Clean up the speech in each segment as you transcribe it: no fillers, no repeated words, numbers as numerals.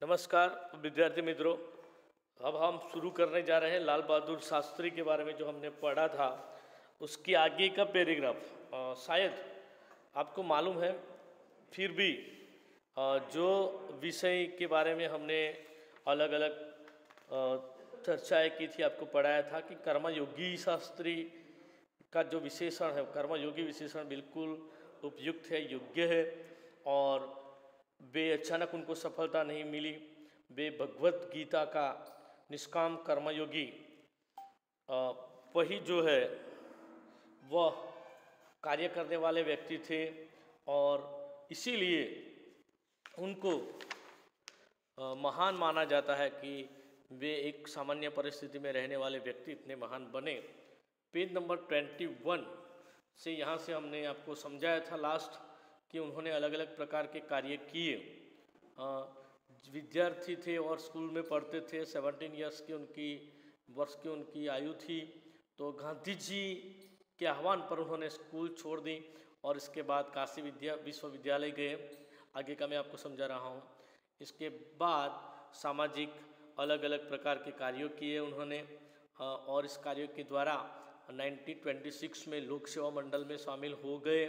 नमस्कार विद्यार्थी मित्रों। अब हम शुरू करने जा रहे हैं लाल बहादुर शास्त्री के बारे में। जो हमने पढ़ा था उसकी आगे का पैराग्राफ शायद आपको मालूम है, फिर भी जो विषय के बारे में हमने अलग अलग चर्चाएं की थी, आपको पढ़ाया था कि कर्मयोगी शास्त्री का जो विशेषण है, कर्मयोगी विशेषण बिल्कुल उपयुक्त है, योग्य है। और वे अचानक उनको सफलता नहीं मिली। वे भगवत गीता का निष्काम कर्मयोगी वही जो है वह कार्य करने वाले व्यक्ति थे। और इसीलिए उनको महान माना जाता है कि वे एक सामान्य परिस्थिति में रहने वाले व्यक्ति इतने महान बने। पेज नंबर 21 से यहाँ से हमने आपको समझाया था लास्ट कि उन्होंने अलग अलग प्रकार के कार्य किए। विद्यार्थी थे और स्कूल में पढ़ते थे। 17 ईयर्स की उनकी आयु थी। तो गांधी जी के आह्वान पर उन्होंने स्कूल छोड़ दी और इसके बाद काशी विश्वविद्यालय गए। आगे का मैं आपको समझा रहा हूँ। इसके बाद सामाजिक अलग अलग प्रकार के कार्यों किए उन्होंने और इस कार्यों के द्वारा 1926 में लोक सेवा मंडल में शामिल हो गए।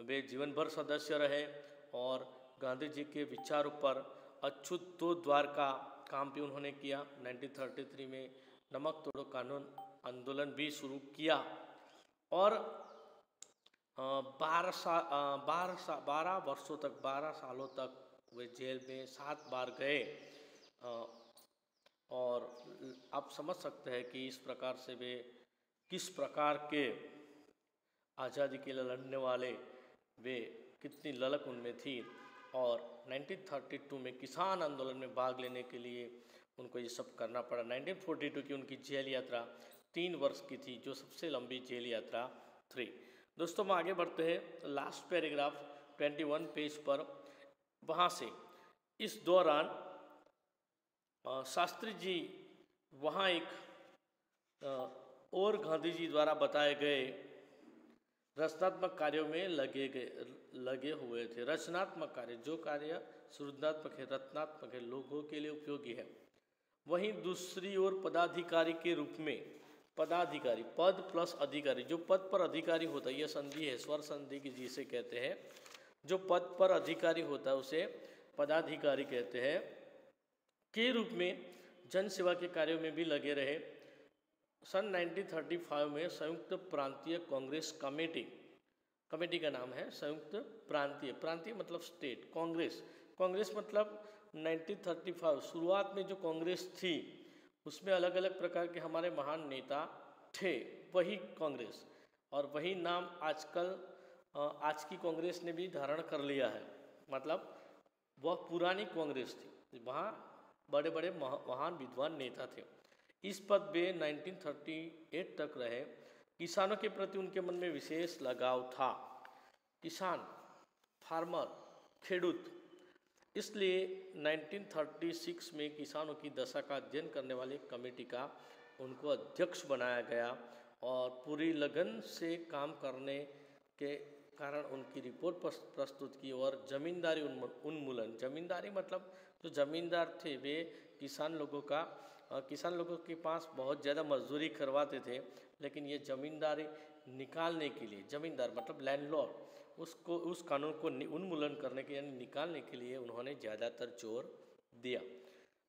वे जीवन भर सदस्य रहे और गांधी जी के विचारों पर अछूतोद्वार का काम भी उन्होंने किया। 1933 में नमक तोड़ो कानून आंदोलन भी शुरू किया और 12 सालों तक वे जेल में 7 बार गए। और आप समझ सकते हैं कि इस प्रकार से वे किस प्रकार के आज़ादी के लिए लड़ने वाले, वे कितनी ललक उनमें थी। और 1932 में किसान आंदोलन में भाग लेने के लिए उनको ये सब करना पड़ा। 1942 की उनकी जेल यात्रा 3 वर्ष की थी, जो सबसे लंबी जेल यात्रा थी। दोस्तों हम आगे बढ़ते हैं लास्ट पैराग्राफ 21 पेज पर। वहाँ से इस दौरान शास्त्री जी वहाँ एक और गांधी जी द्वारा बताए गए रचनात्मक कार्यों में लगे हुए थे। रचनात्मक कार्य, जो कार्य सृजनात्मक है, रचनात्मक है, लोगों के लिए उपयोगी है। वहीं दूसरी ओर पदाधिकारी के रूप में, पदाधिकारी पद प्लस अधिकारी, जो पद पर अधिकारी होता है, यह संधि है, स्वर संधि की जिसे कहते हैं। जो पद पर अधिकारी होता है उसे पदाधिकारी कहते हैं, के रूप में जन सेवा के कार्यों में भी लगे रहे। सन 1935 में संयुक्त प्रांतीय कांग्रेस कमेटी का नाम है संयुक्त प्रांतीय मतलब स्टेट, कांग्रेस मतलब 1935 शुरुआत में जो कांग्रेस थी उसमें अलग अलग प्रकार के हमारे महान नेता थे, वही कांग्रेस। और वही नाम आजकल आज की कांग्रेस ने भी धारण कर लिया है। मतलब वह पुरानी कांग्रेस थी, वहाँ बड़े बड़े महान विद्वान नेता थे। इस पद पे 1938 तक रहे। किसानों के प्रति उनके मन में विशेष लगाव था। किसान, फार्मर, खेडूत। इसलिए 1936 में किसानों की दशा का अध्ययन करने वाली कमेटी का उनको अध्यक्ष बनाया गया और पूरी लगन से काम करने के कारण उनकी रिपोर्ट प्रस्तुत की। और जमींदारी उन्मूलन, जमींदारी मतलब जो जमींदार थे वे किसान लोगों के पास बहुत ज़्यादा मजदूरी करवाते थे, लेकिन ये जमींदारी निकालने के लिए, जमींदार मतलब लैंडलॉर्ड, उस कानून को उन्मूलन करने के यानी निकालने के लिए उन्होंने ज़्यादातर जोर दिया।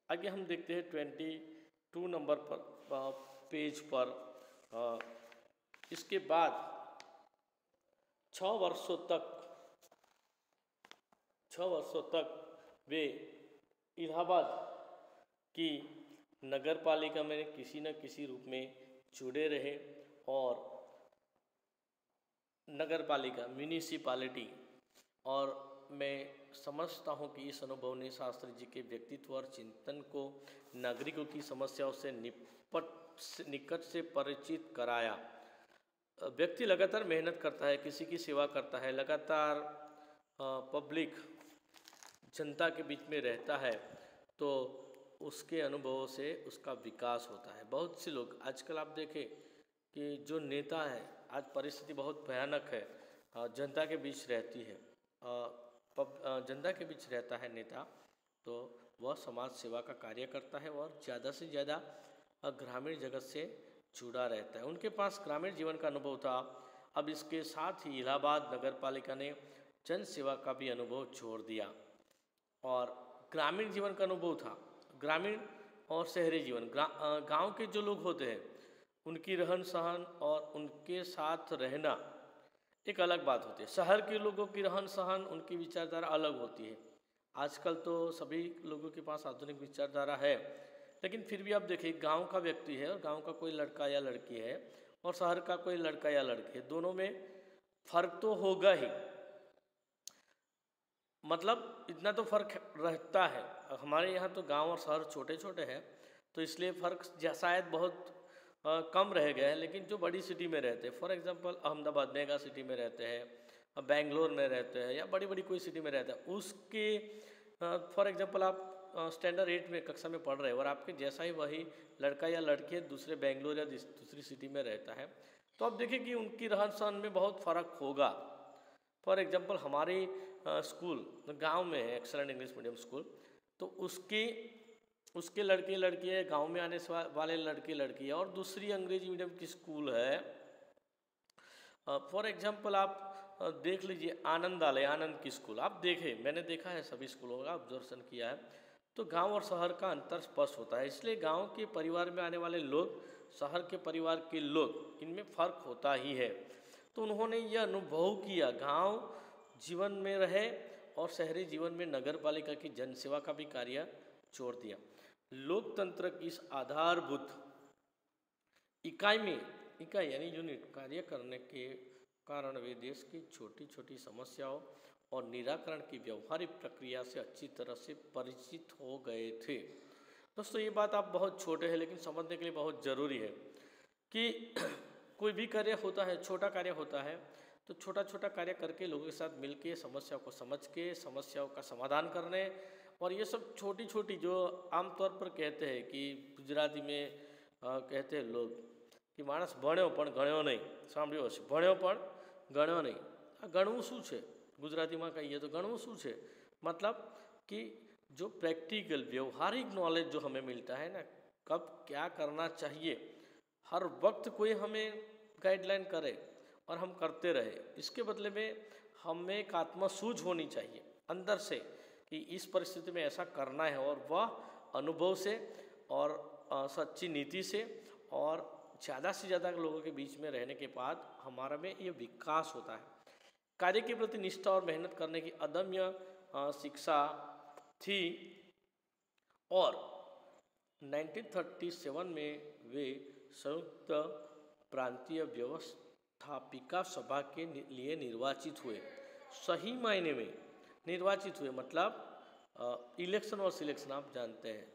आगे हम देखते हैं 22 नंबर पर पेज पर। इसके बाद 6 वर्षों तक वे इलाहाबाद की नगर पालिका में किसी न किसी रूप में जुड़े रहे। और नगर पालिका, म्यूनिसिपालिटी, और मैं समझता हूँ कि इस अनुभव ने शास्त्री जी के व्यक्तित्व और चिंतन को नागरिकों की समस्याओं से निकट से परिचित कराया। व्यक्ति लगातार मेहनत करता है, किसी की सेवा करता है, लगातार पब्लिक जनता के बीच में रहता है, तो उसके अनुभवों से उसका विकास होता है। बहुत से लोग आजकल आप देखें कि जो नेता है, आज परिस्थिति बहुत भयानक है, जनता के बीच रहती है, जनता के बीच रहता है नेता, तो वह समाज सेवा का कार्य करता है और ज़्यादा से ज़्यादा ग्रामीण जगत से जुड़ा रहता है। उनके पास ग्रामीण जीवन का अनुभव था। अब इसके साथ ही इलाहाबाद नगर पालिका ने जन सेवा का भी अनुभव जोड़ दिया और ग्रामीण जीवन का अनुभव था। ग्रामीण और शहरी जीवन, गांव के जो लोग होते हैं उनकी रहन सहन और उनके साथ रहना एक अलग बात होती है। शहर के लोगों की रहन सहन, उनकी विचारधारा अलग होती है। आजकल तो सभी लोगों के पास आधुनिक विचारधारा है, लेकिन फिर भी आप देखिए गांव का व्यक्ति है और गांव का कोई लड़का या लड़की है और शहर का कोई लड़का या लड़की है, दोनों में फर्क तो होगा ही। मतलब इतना तो फर्क रहता है। हमारे यहाँ तो गांव और शहर छोटे छोटे हैं, तो इसलिए फ़र्क शायद बहुत कम रह गया है। लेकिन जो बड़ी सिटी में रहते हैं, for example Ahmedabad mega city में रहते हैं, बेंगलोर में रहते हैं या बड़ी बड़ी कोई सिटी में रहते हैं, उसके फॉर एग्जांपल आप स्टैंडर्ड 8 में कक्षा में पढ़ रहे हो और आपके जैसा ही वही लड़का या लड़की दूसरे बेंगलोर या दूसरी सिटी में रहता है, तो आप देखिए कि उनकी रहन सहन में बहुत फ़र्क होगा। फॉर एग्जांपल हमारे स्कूल गांव में है, एक्सेलेंट इंग्लिश मीडियम स्कूल, तो उसके लड़के लड़की है, गांव में आने वाले लड़के लड़की है, और दूसरी अंग्रेजी मीडियम की स्कूल है। फॉर एग्जांपल आप देख लीजिए आनंद की स्कूल, आप देखें, मैंने देखा है सभी स्कूलों का ऑब्जर्वेशन किया है, तो गांव और शहर का अंतर स्पष्ट होता है। इसलिए गांव के परिवार में आने वाले लोग, शहर के परिवार के लोग, इनमें फ़र्क होता ही है। तो उन्होंने यह अनुभव किया, गांव जीवन में रहे और शहरी जीवन में नगर पालिका की जनसेवा का भी कार्य छोड़ दिया। लोकतंत्र की इस आधारभूत इकाई यानी यूनिट कार्य करने के कारण वे देश की छोटी छोटी समस्याओं और निराकरण की व्यवहारिक प्रक्रिया से अच्छी तरह से परिचित हो गए थे। दोस्तों, ये बात आप बहुत छोटे हैं लेकिन समझने के लिए बहुत ज़रूरी है कि कोई भी कार्य होता है, छोटा कार्य होता है, तो छोटा छोटा कार्य करके लोगों के साथ मिलके समस्याओं को समझ के समस्याओं का समाधान करने, और ये सब छोटी छोटी जो आमतौर पर कहते हैं कि गुजराती में कहते हैं लोग कि मानस भण्यो पण गण्यो नहीं, सांभळ्यो हशे, भण्यो पण गण्यो नहीं। आ गणવું શું છે ગુજરાતીમાં કહીએ तो गणવું શું છે, मतलब कि जो प्रैक्टिकल व्यवहारिक नॉलेज जो हमें मिलता है ना, कब क्या करना चाहिए, हर वक्त कोई हमें गाइडलाइन करे और हम करते रहे, इसके बदले में हमें एक आत्मसूझ होनी चाहिए अंदर से कि इस परिस्थिति में ऐसा करना है, और वह अनुभव से और सच्ची नीति से और ज़्यादा से ज़्यादा लोगों के बीच में रहने के बाद हमारा में ये विकास होता है। कार्य के प्रति निष्ठा और मेहनत करने की अदम्य शिक्षा थी, और 1937 में वे संयुक्त प्रांतीय व्यवस्थापिका सभा के लिए निर्वाचित हुए। सही मायने में निर्वाचित हुए, मतलब इलेक्शन और सिलेक्शन आप जानते हैं,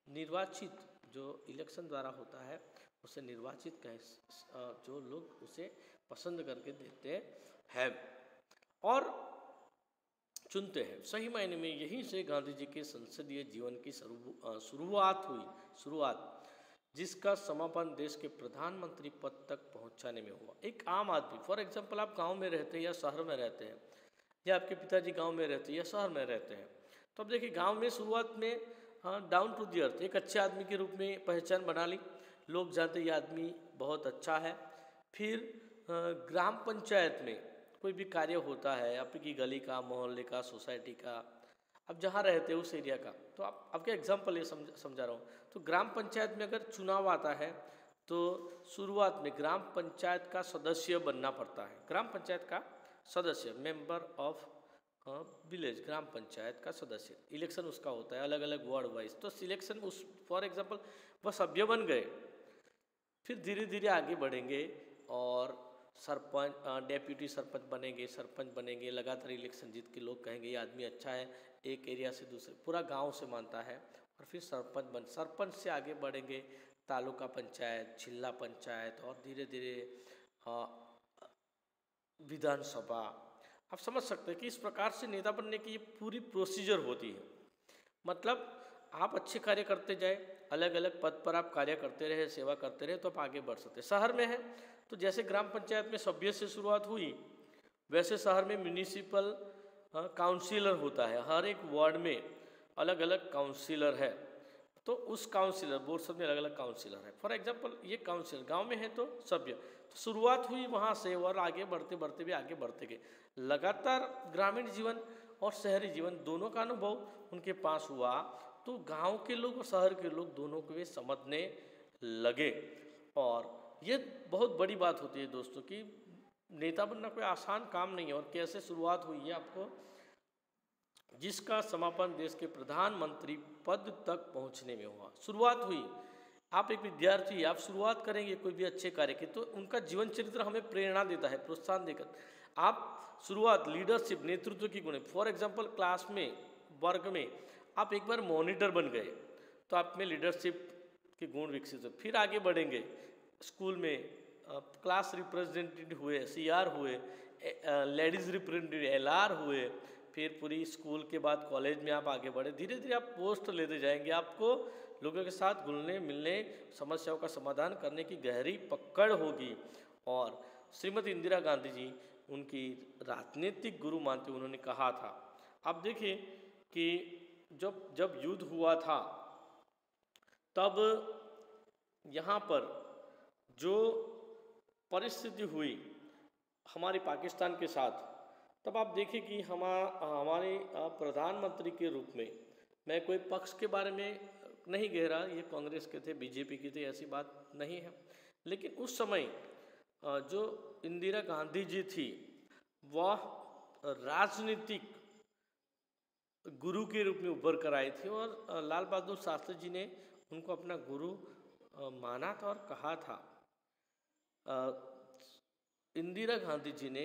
निर्वाचित जो इलेक्शन द्वारा होता है उसे निर्वाचित कहें, जो लोग उसे पसंद करके देते हैं और चुनते हैं। सही मायने में यहीं से गांधी जी के संसदीय जीवन की शुरुआत हुई, जिसका समापन देश के प्रधानमंत्री पद तक पहुंचाने में हुआ। एक आम आदमी, फॉर एग्जांपल आप गांव में रहते हैं या शहर में रहते हैं, या आपके पिताजी गांव में रहते हैं या शहर में रहते हैं, तो अब देखिए गांव में शुरुआत में डाउन टू द अर्थ एक अच्छे आदमी के रूप में पहचान बना ली, लोग जानते ये आदमी बहुत अच्छा है। फिर ग्राम पंचायत में कोई भी कार्य होता है, आपकी गली का, मोहल्ले का, सोसाइटी का, अब जहाँ रहते हैं उस एरिया का, तो आप आपके एग्जाम्पल ये समझा रहा हूँ, तो ग्राम पंचायत में अगर चुनाव आता है तो शुरुआत में ग्राम पंचायत का सदस्य बनना पड़ता है। ग्राम पंचायत का सदस्य, मेंबर ऑफ विलेज, ग्राम पंचायत का सदस्य, इलेक्शन उसका होता है अलग अलग वार्ड वाइज। तो सिलेक्शन उस फॉर एग्जांपल वह सभ्य बन गए, फिर धीरे धीरे आगे बढ़ेंगे और सरपंच, डेप्यूटी सरपंच बनेंगे, सरपंच बनेंगे, लगातार इलेक्शन जीत के लोग कहेंगे ये आदमी अच्छा है, एक एरिया से दूसरे पूरा गांव से मानता है, और फिर सरपंच से आगे बढ़ेंगे तालुका पंचायत, जिला पंचायत, और धीरे धीरे विधानसभा। आप समझ सकते हैं कि इस प्रकार से नेता बनने की ये पूरी प्रोसीजर होती है। मतलब आप अच्छे कार्य करते जाए, अलग अलग पद पर आप कार्य करते रहे, सेवा करते रहे, तो आप आगे बढ़ सकते हैं। शहर में है तो जैसे ग्राम पंचायत में सभ्य से शुरुआत हुई, वैसे शहर में म्यूनिसिपल काउंसिलर होता है, हर एक वार्ड में अलग अलग काउंसिलर है, तो उस काउंसिलर बोर्ड सब में अलग अलग काउंसिलर है। फॉर एग्जांपल ये काउंसिलर गांव में है तो सभ्य, तो शुरुआत हुई वहाँ से और आगे बढ़ते बढ़ते भी आगे बढ़ते गए। लगातार ग्रामीण जीवन और शहरी जीवन दोनों का अनुभव उनके पास हुआ, तो गांव के लोग और शहर के लोग दोनों को वे समझने लगे। और ये बहुत बड़ी बात होती है दोस्तों कि नेता बनना कोई आसान काम नहीं है। और कैसे शुरुआत हुई है आपको, जिसका समापन देश के प्रधानमंत्री पद तक पहुंचने में हुआ। शुरुआत हुई, आप एक विद्यार्थी, आप शुरुआत करेंगे कोई भी अच्छे कार्य की, तो उनका जीवन चरित्र हमें प्रेरणा देता है, प्रोत्साहन देकर। आप शुरुआत लीडरशिप, नेतृत्व की गुण, फॉर एग्जांपल क्लास में, वर्ग में आप एक बार मॉनिटर बन गए तो आप में लीडरशिप के गुण विकसित हो। फिर आगे बढ़ेंगे, स्कूल में क्लास रिप्रेजेंटेटिव हुए, सीआर हुए, लेडीज़ रिप्रेजेंटेटिव एलआर हुए, फिर पूरी स्कूल के बाद कॉलेज में आप आगे बढ़े, धीरे धीरे आप पोस्ट लेते जाएंगे। आपको लोगों के साथ घुलने मिलने, समस्याओं का समाधान करने की गहरी पकड़ होगी। और श्रीमती इंदिरा गांधी जी उनकी राजनीतिक गुरु मानते, उन्होंने कहा था। आप देखिए कि जब युद्ध हुआ था तब यहाँ पर जो परिस्थिति हुई हमारी पाकिस्तान के साथ, तब आप देखें कि हमारे प्रधानमंत्री के रूप में, मैं कोई पक्ष के बारे में नहीं कह रहा, ये कांग्रेस के थे, बीजेपी के थे, ऐसी बात नहीं है, लेकिन उस समय जो इंदिरा गांधी जी थी वह राजनीतिक गुरु के रूप में उभर कर आई थी। और लाल बहादुर शास्त्री जी ने उनको अपना गुरु माना था और कहा था। इंदिरा गांधी जी ने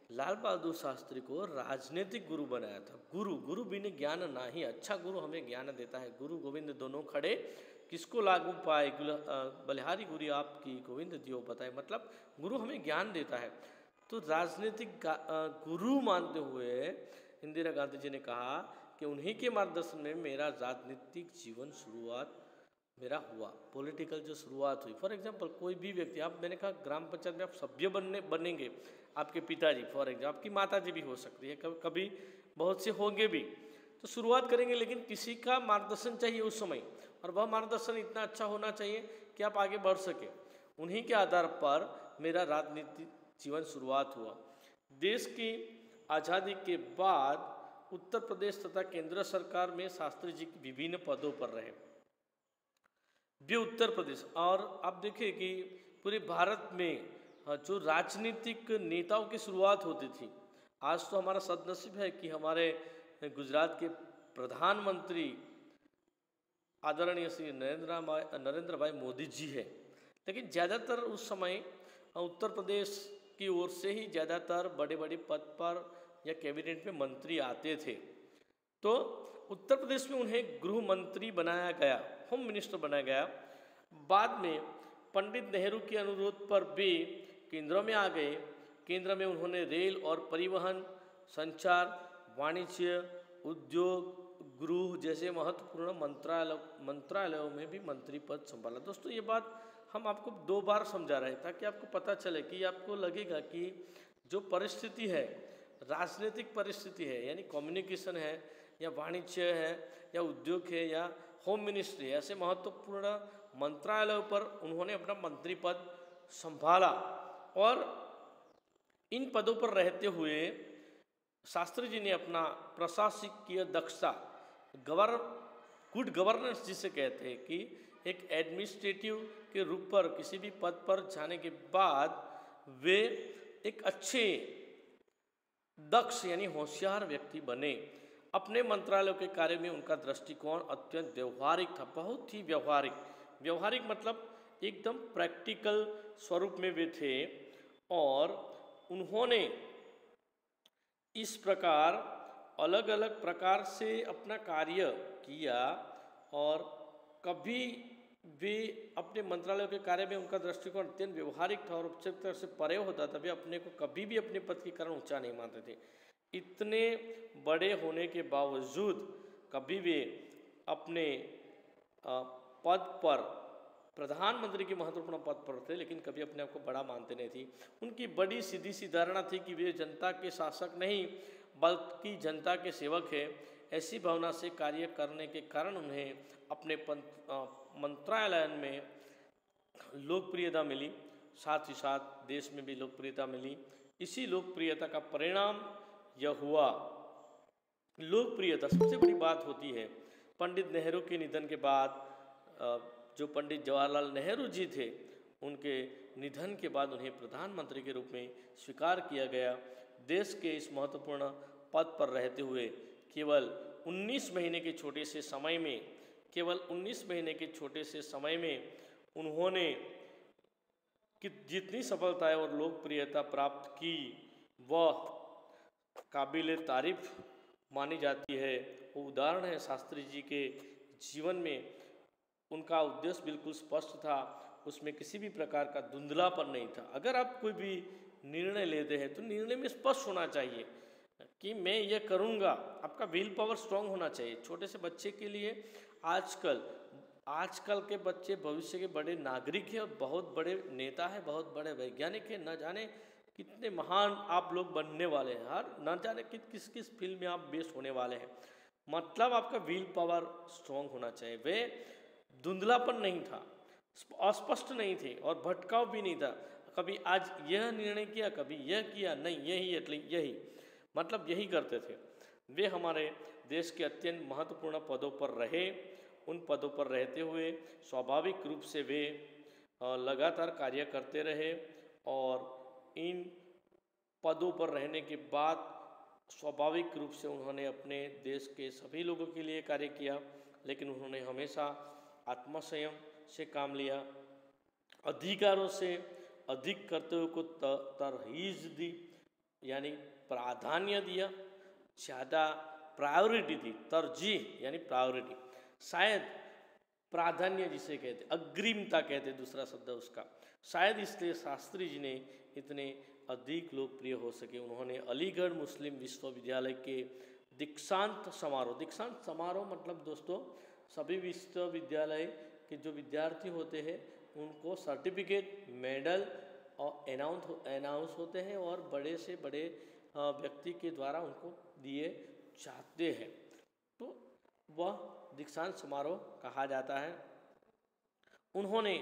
लाल बहादुर शास्त्री को राजनीतिक गुरु बनाया था। गुरु बिन ज्ञान नाही, अच्छा गुरु हमें ज्ञान देता है। गुरु गोविंद दोनों खड़े, किसको लागू पाए, बलिहारी गुरु आपकी गोविंद दियो बताए, मतलब गुरु हमें ज्ञान देता है। तो राजनीतिक गुरु मानते हुए इंदिरा गांधी जी ने कहा कि उन्हीं के मार्गदर्शन में मेरा राजनीतिक जीवन शुरुआत मेरा हुआ, पॉलिटिकल जो शुरुआत हुई। फॉर एग्जांपल कोई भी व्यक्ति, आप, मैंने कहा ग्राम पंचायत में आप सभ्य बनेंगे, आपके पिताजी फॉर एग्जाम्पल, आपकी माताजी भी हो सकती है, कभी बहुत से होंगे भी, तो शुरुआत करेंगे, लेकिन किसी का मार्गदर्शन चाहिए उस समय, और वह मार्गदर्शन इतना अच्छा होना चाहिए कि आप आगे बढ़ सके। उन्हीं के आधार पर मेरा राजनीतिक जीवन शुरुआत हुआ। देश की आज़ादी के बाद उत्तर प्रदेश तथा केंद्र सरकार में शास्त्री जी विभिन्न पदों पर रहे। वे उत्तर प्रदेश, और आप देखिए कि पूरे भारत में जो राजनीतिक नेताओं की शुरुआत होती थी, आज तो हमारा सदनसीब है कि हमारे गुजरात के प्रधानमंत्री आदरणीय श्री नरेंद्र भाई मोदी जी है, लेकिन ज़्यादातर उस समय उत्तर प्रदेश की ओर से ही ज़्यादातर बड़े बड़े पद पर या कैबिनेट में मंत्री आते थे। तो उत्तर प्रदेश में उन्हें गृह मंत्री बनाया गया, होम मिनिस्टर बनाया गया। बाद में पंडित नेहरू के अनुरोध पर वे केंद्र में आ गए। केंद्र में उन्होंने रेल और परिवहन, संचार, वाणिज्य, उद्योग, गृह जैसे महत्वपूर्ण मंत्रालयों में भी मंत्री पद संभाला। दोस्तों ये बात हम आपको 2 बार समझा रहे हैं ताकि आपको पता चले कि आपको लगेगा कि जो परिस्थिति है, राजनीतिक परिस्थिति है, यानी कम्युनिकेशन है या वाणिज्य है या उद्योग है या होम मिनिस्ट्री है, ऐसे महत्वपूर्ण मंत्रालयों पर उन्होंने अपना मंत्री पद संभाला। और इन पदों पर रहते हुए शास्त्री जी ने अपना प्रशासकीय दक्षता, गुड गवर्नेंस जिसे कहते हैं, कि एक एडमिनिस्ट्रेटिव के रूप पर किसी भी पद पर जाने के बाद वे एक अच्छे दक्ष यानी होशियार व्यक्ति बने। अपने मंत्रालय के कार्य में उनका दृष्टिकोण अत्यंत व्यवहारिक था, बहुत ही व्यवहारिक मतलब एकदम प्रैक्टिकल स्वरूप में वे थे। और उन्होंने इस प्रकार अलग अलग प्रकार से अपना कार्य किया, और कभी वे अपने मंत्रालय के कार्य में उनका दृष्टिकोण अत्यंत व्यवहारिक था और औपचारिकता से परे होता था। वे अपने को कभी भी अपने पद के कारण ऊंचा नहीं मानते थे। इतने बड़े होने के बावजूद कभी वे अपने पद पर, प्रधानमंत्री के महत्वपूर्ण पद पर थे, लेकिन कभी अपने आप को बड़ा मानते नहीं थी। उनकी बड़ी सीधी सी धारणा थी कि वे जनता के शासक नहीं बल्कि जनता के सेवक है। ऐसी भावना से कार्य करने के कारण उन्हें अपने मंत्रालय में लोकप्रियता मिली, साथ ही साथ देश में भी लोकप्रियता मिली। इसी लोकप्रियता का परिणाम यह हुआ, लोकप्रियता सबसे बड़ी बात होती है। पंडित नेहरू के निधन के बाद जो पंडित जवाहरलाल नेहरू जी थे, उनके निधन के बाद उन्हें प्रधानमंत्री के रूप में स्वीकार किया गया। देश के इस महत्वपूर्ण पद पर रहते हुए केवल 19 महीने के छोटे से समय में, केवल 19 महीने के छोटे से समय में उन्होंने कि जितनी सफलताएं और लोकप्रियता प्राप्त की वह काबिल तारीफ मानी जाती है। वो उदाहरण है शास्त्री जी के जीवन में। उनका उद्देश्य बिल्कुल स्पष्ट था, उसमें किसी भी प्रकार का धुंधलापन नहीं था। अगर आप कोई भी निर्णय लेते हैं तो निर्णय में स्पष्ट होना चाहिए कि मैं ये करूँगा। आपका विल पावर स्ट्रांग होना चाहिए। छोटे से बच्चे के लिए आजकल के बच्चे भविष्य के बड़े नागरिक हैं और बहुत बड़े नेता हैं, बहुत बड़े वैज्ञानिक हैं। न जाने कितने महान आप लोग बनने वाले हैं, हर न जाने किस किस फील्ड में आप बेस्ट होने वाले हैं। मतलब आपका विल पावर स्ट्रांग होना चाहिए। वे धुंधलापन नहीं था, अस्पष्ट नहीं थे और भटकाव भी नहीं था। कभी आज यह निर्णय किया, कभी यह किया, नहीं यही मतलब यही करते थे। वे हमारे देश के अत्यंत महत्वपूर्ण पदों पर रहे। उन पदों पर रहते हुए स्वाभाविक रूप से वे लगातार कार्य करते रहे और इन पदों पर रहने के बाद स्वाभाविक रूप से उन्होंने अपने देश के सभी लोगों के लिए कार्य किया, लेकिन उन्होंने हमेशा आत्मसंयम से काम लिया, अधिकारों से अधिक कर्तव्यों को तरहीज दी, यानी प्राधान्य दिया, ज़्यादा प्रायोरिटी दी। तरजीह यानी प्रायोरिटी, शायद प्राधान्य जिसे कहते, अग्रिमता कहते दूसरा शब्द उसका। शायद इसलिए शास्त्री जी ने इतने अधिक लोकप्रिय हो सके। उन्होंने अलीगढ़ मुस्लिम विश्वविद्यालय के दीक्षांत समारोह मतलब दोस्तों सभी विश्वविद्यालय के जो विद्यार्थी होते हैं उनको सर्टिफिकेट, मेडल और अनाउंस होते हैं और बड़े से बड़े व्यक्ति के द्वारा उनको दिए जाते हैं, तो वह दीक्षांत समारोह कहा जाता है। उन्होंने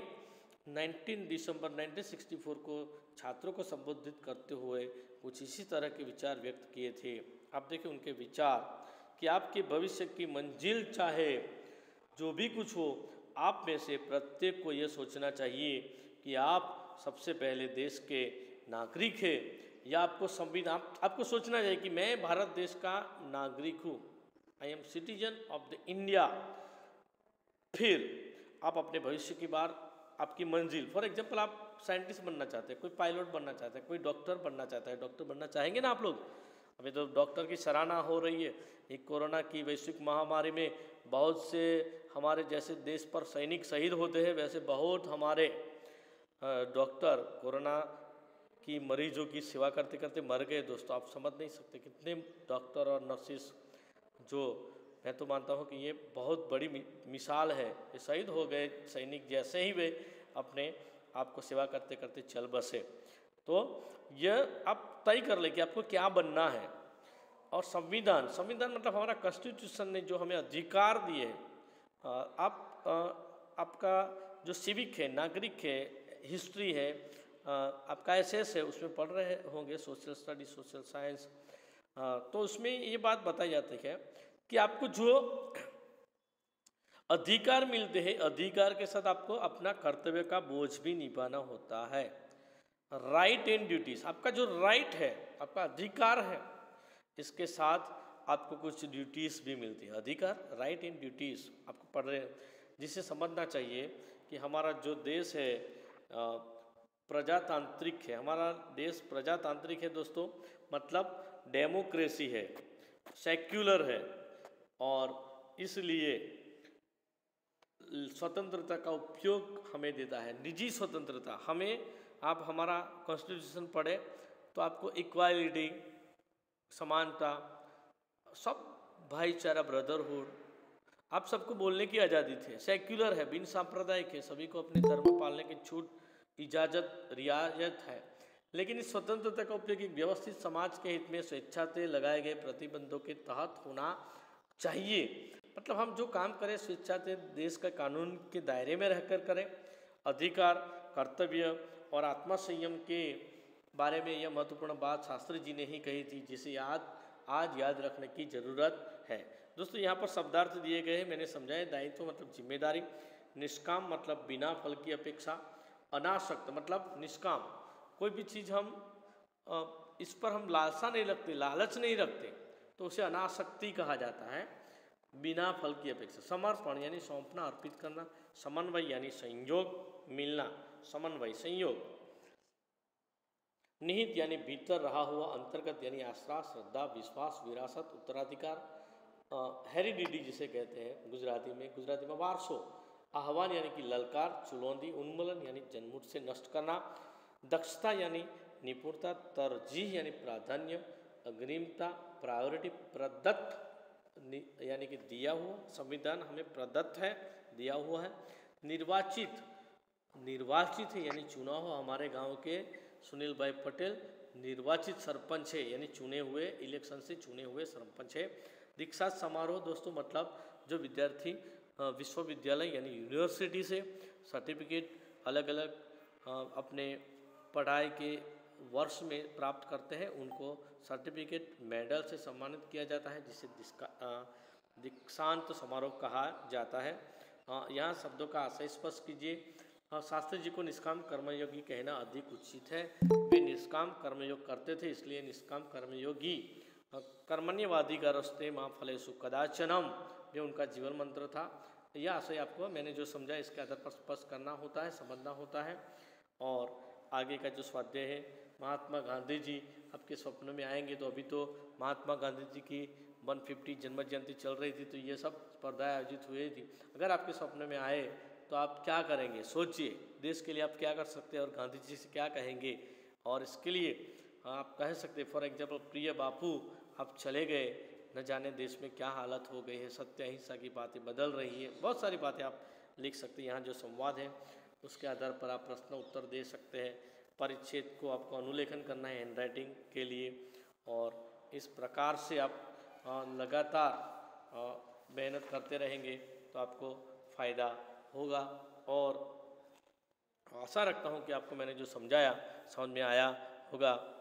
19 दिसंबर 1964 को छात्रों को संबोधित करते हुए कुछ इसी तरह के विचार व्यक्त किए थे। आप देखिए उनके विचार कि आपके भविष्य की मंजिल चाहे जो भी कुछ हो, आप में से प्रत्येक को यह सोचना चाहिए कि आप सबसे पहले देश के नागरिक हैं, या आपको संविधान, आपको सोचना चाहिए कि मैं भारत देश का नागरिक हूँ, I am citizen of the India. फिर आप अपने भविष्य की बार आपकी मंजिल, फॉर एग्जाम्पल आप साइंटिस्ट बनना चाहते हैं, कोई पायलट बनना चाहता है, कोई डॉक्टर बनना चाहता है, डॉक्टर बनना चाहेंगे ना आप लोग। अभी तो डॉक्टर की सराहना हो रही है। एक कोरोना की वैश्विक महामारी में बहुत से हमारे जैसे देश पर सैनिक शहीद होते हैं, वैसे बहुत हमारे डॉक्टर कोरोना की मरीजों की सेवा करते करते मर गए। दोस्तों आप समझ नहीं सकते कितने डॉक्टर और नर्सिस, जो मैं तो मानता हूँ कि ये बहुत बड़ी मिसाल है। ये शहीद हो गए सैनिक जैसे ही वे अपने आप को सेवा करते करते चल बसे। तो यह आप तय कर ले कि आपको क्या बनना है। और संविधान मतलब हमारा कॉन्स्टिट्यूशन ने जो हमें अधिकार दिए हैं, आपका जो सिविक है, नागरिक है, हिस्ट्री है, आपका एसएस है, उसमें पढ़ रहे होंगे, सोशल स्टडी, सोशल साइंस। तो उसमें ये बात बताई जाती है कि आपको जो अधिकार मिलते हैं, अधिकार के साथ आपको अपना कर्तव्य का बोझ भी निभाना होता है। राइट एंड ड्यूटीज, आपका जो राइट है, आपका अधिकार है, इसके साथ आपको कुछ ड्यूटीज़ भी मिलती है। अधिकार, राइट एंड ड्यूटीज़ आपको पढ़ रहे हैं, जिसे समझना चाहिए कि हमारा जो देश है प्रजातांत्रिक है। हमारा देश प्रजातांत्रिक है दोस्तों, मतलब डेमोक्रेसी है, सेक्युलर है, और इसलिए स्वतंत्रता का उपयोग हमें देता है, निजी स्वतंत्रता। हमें, आप हमारा कॉन्स्टिट्यूशन पढ़े तो आपको इक्वालिटी, समानता, सब भाईचारा, ब्रदरहुड, आप सबको बोलने की आज़ादी थी। सेक्युलर है, बिन सांप्रदायिक है, सभी को अपने धर्म पालने की छूट, इजाज़त, रियायत है। लेकिन इस स्वतंत्रता का उपयोग एक व्यवस्थित समाज के हित में स्वेच्छा से लगाए गए प्रतिबंधों के तहत होना चाहिए। मतलब हम जो काम करें स्वेच्छा से देश के कानून के दायरे में रहकर करें। अधिकार, कर्तव्य और आत्मा संयम के बारे में यह महत्वपूर्ण बात शास्त्री जी ने ही कही थी, जिसे आज याद रखने की ज़रूरत है। दोस्तों यहाँ पर शब्दार्थ दिए गए हैं, मैंने समझाया। दायित्व मतलब जिम्मेदारी, निष्काम मतलब बिना फल की अपेक्षा, अनासक्त मतलब निष्काम, कोई भी चीज़ हम इस पर हम लालसा नहीं रखते, लालच नहीं रखते, तो उसे अनासक्ति कहा जाता है, बिना फल की अपेक्षा। समर्पण यानी सौंपना, अर्पित करना। समन्वय यानी संयोग, मिलना, समन्वय, संयोग। निहित यानी भीतर रहा हुआ, अंतर्गत यानी आस्था, श्रद्धा, विश्वास, विरासत, उत्तराधिकार, हेरिडिटी जिसे कहते हैं गुजराती में वारसो। आह्वान यानी कि ललकार, चुलौंदी, उन्मूलन यानी जन्मूट से नष्ट करना। दक्षता यानी निपुणता, तरजीह यानी प्राधान्य, अग्रिमता, प्रायोरिटी, प्रदत्त यानी कि दिया हुआ, संविधान हमें प्रदत्त है, दिया हुआ है। निर्वाचित है यानी चुना हुआ, हमारे गांव के सुनील भाई पटेल निर्वाचित सरपंच है, यानी चुने हुए, इलेक्शन से चुने हुए सरपंच है। दीक्षा समारोह दोस्तों मतलब जो विद्यार्थी विश्वविद्यालय यानी यूनिवर्सिटी से सर्टिफिकेट अलग अलग अपने पढ़ाई के वर्ष में प्राप्त करते हैं, उनको सर्टिफिकेट मेडल से सम्मानित किया जाता है, जिसे दीक्षांत समारोह कहा जाता है। यहाँ शब्दों का आशय स्पष्ट कीजिए। शास्त्री जी को निष्काम कर्मयोगी कहना अधिक उचित है। वे निष्काम कर्मयोग करते थे, इसलिए निष्काम कर्मयोगी। कर्मण्यवादी का रस्ते माँ फलेषु कदाचनम, ये उनका जीवन मंत्र था। यह आशय आपको मैंने जो समझा इसके आधार पर स्पष्ट करना होता है, समझना होता है। और आगे का जो स्वाध्याय है, महात्मा गांधी जी आपके स्वप्न में आएंगे, तो अभी तो महात्मा गांधी जी की 150 जन्म जयंती चल रही थी, तो ये सब स्पर्धाएं आयोजित हुई थी। अगर आपके स्वप्न में आए तो आप क्या करेंगे, सोचिए। देश के लिए आप क्या कर सकते हैं और गांधी जी से क्या कहेंगे। और इसके लिए आप कह सकते हैं, फॉर एग्जाम्पल, प्रिय बापू आप चले गए, न जाने देश में क्या हालत हो गई है, सत्य अहिंसा की बातें बदल रही है। बहुत सारी बातें आप लिख सकते हैं। यहाँ जो संवाद है उसके आधार पर आप प्रश्न उत्तर दे सकते हैं। परिच्छेद को आपको अनुलेखन करना है हैंडराइटिंग के लिए, और इस प्रकार से आप लगातार मेहनत करते रहेंगे तो आपको फ़ायदा होगा। और आशा रखता हूँ कि आपको मैंने जो समझाया समझ में आया होगा।